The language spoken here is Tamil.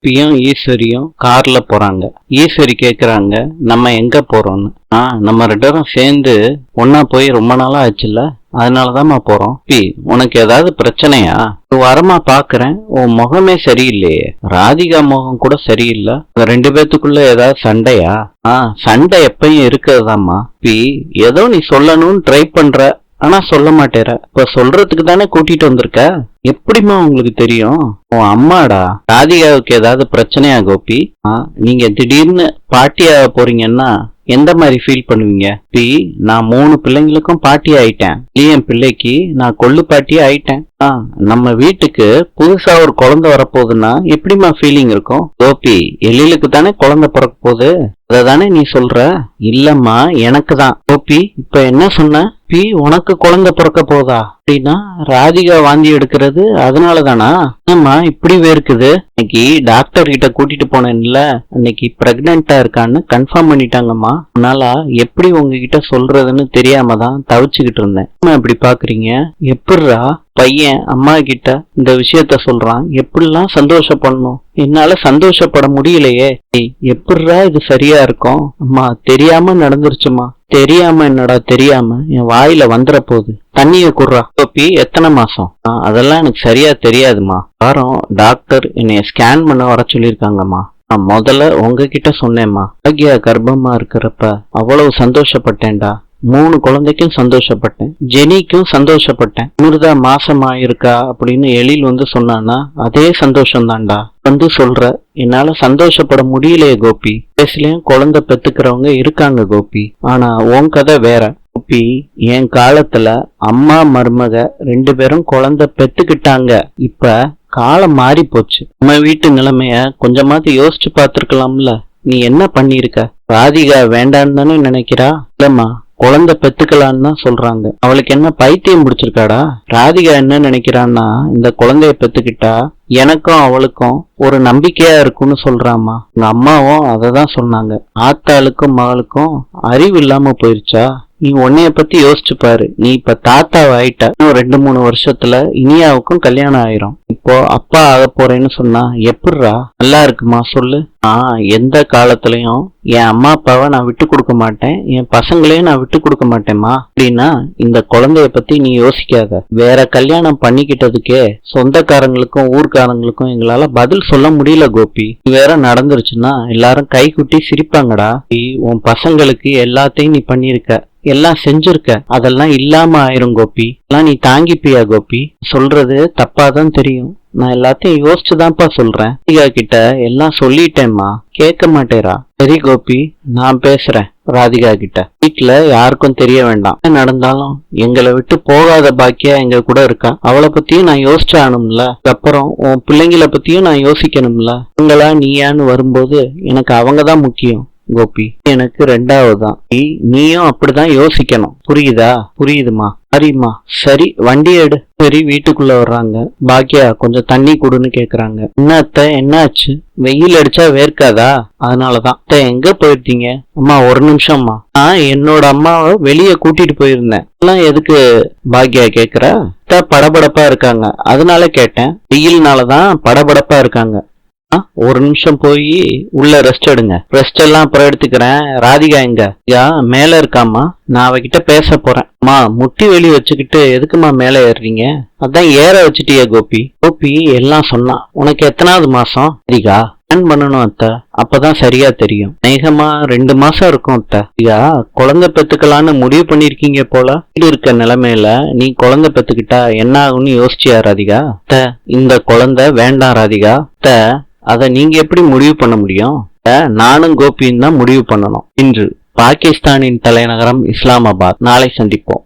பியும் ஈஸ்வரியும் கார்ல போறாங்க. ஈஸ்வரி கேக்குறாங்க, நம்ம எங்க போறோம்னு. நம்ம 2 பேரும் சேர்ந்து ஒன்னா போய் ரொம்ப நாளா ஆச்சுல்ல, அதனாலதாம்மா போறோம். உனக்கு ஏதாவது பிரச்சனையா? ஒரு வாரமா பாக்குறேன், உன் முகமே சரியில்லையே. ராதிகா முகம் கூட சரியில்லை. 2 பேத்துக்குள்ள ஏதாவது சண்டையா? சண்டை எப்பயும் இருக்கிறதாம்மா. ஏதோ நீ சொல்லணும்னு ட்ரை பண்ற, ஆனா சொல்ல மாட்டேற. இப்ப சொல்றதுக்கு தானே கூட்டிட்டு வந்திருக்க. எப்படிமா உங்களுக்கு தெரியும்? உன் அம்மாடா. ராதிகாவுக்கு ஏதாவது பிரச்சனையா கோபி? நீங்க திடீர்னு பாட்டியாக போறீங்கன்னா எந்த மாதிரி ஃபீல் பண்ணுவீங்க? நான் 3 பிள்ளைங்களுக்கும் பாட்டி ஆயிட்டேன். என் பிள்ளைக்கு நான் கொள்ளு பாட்டி ஆயிட்டேன். நம்ம வீட்டுக்கு புதுசா ஒரு குழந்தை வரப்போகுதுன்னா எப்படிமா ஃபீலிங் இருக்கும்? கோபி, எழிலுக்கு தானே குழந்தை பிறக்க போகுது, அததானே நீ சொல்ற? இல்லம்மா, எனக்கு தான். கோபி, இப்ப என்ன சொன்ன? உனக்கு குழந்தை பிறக்க போதா? அப்படின்னா ராதிகா வாந்தி எடுக்கிறது அதனாலதானா? என்னம்மா இப்படி வேர்க்குது? இன்னைக்கு டாக்டர் கிட்ட கூட்டிட்டு போனேன்ல, அன்னைக்கு பிரெக்னெண்டா இருக்கான்னு கன்ஃபார்ம் பண்ணிட்டாங்கம்மா. அதனால எப்படி உங்ககிட்ட சொல்றதுன்னு தெரியாம தான் தவிச்சுக்கிட்டு இருந்தேன். இப்படி பாக்குறீங்க? எப்படிரா பையன் அம்மா கிட்ட இந்த விஷயத்த சொல்றான், எப்படிலாம் சந்தோஷப்படணும்? என்னால சந்தோஷப்பட முடியலையே. எப்படிரா இது சரியா இருக்கும்? அம்மா தெரியாம நடந்துருச்சுமா. தெரியாம என்னடா? தெரியாம என் வாயில வந்துட போகுது. தண்ணிய குடுறா. கோபி, எத்தனை மாசம்? அதெல்லாம் எனக்கு சரியா தெரியாதுமா. வாரம் டாக்டர் என்னைய ஸ்கேன் பண்ண வர சொல்லியிருக்காங்கம்மா. நான் முதல்ல உங்ககிட்ட சொன்னேம்மா. பாக்யா கர்ப்பமா இருக்கிறப்ப அவ்வளவு சந்தோஷப்பட்டேன்டா. 3 குழந்தைக்கும் சந்தோஷப்பட்டேன், ஜெனிக்கும் சந்தோஷப்பட்டேன். அமிர்தா மாசமா இருக்கா அப்படின்னு எழில் வந்து சொன்னானா அதே சந்தோஷம் தான்டா. வந்து சொல்ற, என்னால சந்தோஷப்பட முடியலையே கோபி. பேசலையும் குழந்தை பெத்துக்கிறவங்க இருக்காங்க கோபி, ஆனா உன் கதை வேற. கோபி, என் காலத்துல அம்மா மருமக 2 பேரும் குழந்தை பெத்துக்கிட்டாங்க. இப்ப காலம் மாறி போச்சு. நம்ம வீட்டு நிலைமைய கொஞ்சமாவது யோசிச்சு பாத்துருக்கலாம்ல. நீ என்ன பண்ணிருக்க? ராதிகா வேண்டான்னு தானே நினைக்கிறா? இல்லம்மா, குழந்தை பெத்துக்கலான்னு தான் சொல்றாங்க. அவளுக்கு என்ன பைத்தியம் பிடிச்சிருக்காடா? ராதிகா என்ன நினைக்கிறான்னா, இந்த குழந்தைய பெத்துக்கிட்டா எனக்கும் அவளுக்கும் ஒரு நம்பிக்கையா இருக்கும்னு சொல்றாமா. உங்க அம்மாவும் அததான் சொன்னாங்க. ஆத்தாளுக்கும் மகளுக்கும் அறிவு இல்லாம போயிருச்சா? நீ உன்னைய பத்தி யோசிச்சு பாரு. நீ இப்ப தாத்தாவை ஆயிட்ட. இன்னும் 2-3 வருஷத்துல இனியாவுக்கும் கல்யாணம் ஆயிரும். இப்போ அப்பா ஆக போறேன்னு சொன்னா எப்படிரா நல்லா இருக்குமா சொல்லு? எந்த காலத்திலயும் என் அம்மா அப்பாவை நான் விட்டு கொடுக்க மாட்டேன், என் பசங்களையும் நான் விட்டு கொடுக்க மாட்டேம்மா. அப்படின்னா இந்த குழந்தைய பத்தி நீ யோசிக்காத. வேற கல்யாணம் பண்ணிக்கிட்டதுக்கே சொந்தக்காரங்களுக்கும் ஊர்க்காரங்களுக்கும் எங்களால பதில் சொல்ல முடியல கோபி. வேற நடந்துருச்சுன்னா எல்லாரும் கை குட்டி சிரிப்பாங்கடா. உன் பசங்களுக்கு எல்லாத்தையும் நீ பண்ணிருக்க, எல்லாம் செஞ்சிருக்க, அதெல்லாம் இல்லாம ஆயிரும் கோபி. எல்லாம் நீ தாங்கிப்பியா கோபி? சொல்றது தப்பாதான் தெரியும், நான் எல்லாத்தையும் யோசிச்சுதான்ப்பா சொல்றேன். ராதிகா கிட்ட எல்லாம் சொல்லிட்டேம்மா, கேட்க மாட்டேரா. சரி கோபி, நான் பேசுறேன் ராதிகா கிட்ட. வீட்டுல யாருக்கும் தெரிய வேண்டாம். என்ன நடந்தாலும் எங்களை விட்டு போகாத பாக்கியா எங்க கூட இருக்கா. அவளை பத்தியும் நான் யோசிச்சானும்ல. அப்புறம் உன் பிள்ளைங்களை பத்தியும் நான் யோசிக்கணும்ல. உங்களா நீயான்னு வரும்போது எனக்கு அவங்கதான் முக்கியம் கோபி. எனக்கு 2வது தான். நீயும் அப்படிதான் யோசிக்கணும், புரியுதா? புரியுதுமா. சரிம்மா. சரி, வண்டி எடு. சரி, வீட்டுக்குள்ள வர்றாங்க. பாக்கியா கொஞ்சம் தண்ணி குடுன்னு கேக்குறாங்க. என்னத்த, என்னாச்சு? வெயில் அடிச்சா வேர்க்காதா? அதனாலதான். எங்க போயிருந்தீங்க? அம்மா 1 நிமிஷம்மா. என்னோட அம்மாவை வெளியே கூட்டிட்டு போயிருந்தேன். எல்லாம் எதுக்கு பாக்கியா கேக்குற? படபடப்பா இருக்காங்க, அதனால கேட்டேன். வெயில்னாலதான் படபடப்பா இருக்காங்க. 1 நிமிஷம் போய் உள்ள ரெஸ்ட் எடுங்க. ரெஸ்ட் எல்லாம் அப்புறம் எடுத்துக்கிறேன். ராதிகா எங்க? மேல இருக்காமா, நான் அவகிட்ட பேச போறேன். முட்டி வெளி வச்சுக்கிட்டு எதுக்குமா மேல ஏறுறீங்க? அதான் ஏற வச்சுட்டியே கோபி. கோபி எல்லாம் சொன்னா. உனக்கு எத்தனாவது மாசம்? ராதிகா, பிளான் பண்ணணும் அத்தை, அப்பதான் சரியா தெரியும். மேகமா 2 மாசம் இருக்கும் அத்தை. குழந்தை பெத்துக்கலான்னு முடிவு பண்ணிருக்கீங்க போல. வீடு இருக்க நிலைமையில நீ குழந்தை பெத்துக்கிட்டா என்ன ஆகும்னு யோசிச்சியா ராதிகா? அத்தை, இந்த குழந்தை வேண்டாம் ராதிகா. அத்தை, அதை நீங்க எப்படி முடிவு பண்ண முடியும்? நானும் கோபியும் தான் முடிவு பண்ணணும். இன்று பாகிஸ்தானின் தலைநகரம் இஸ்லாமாபாத். நாளை சந்திப்போம்.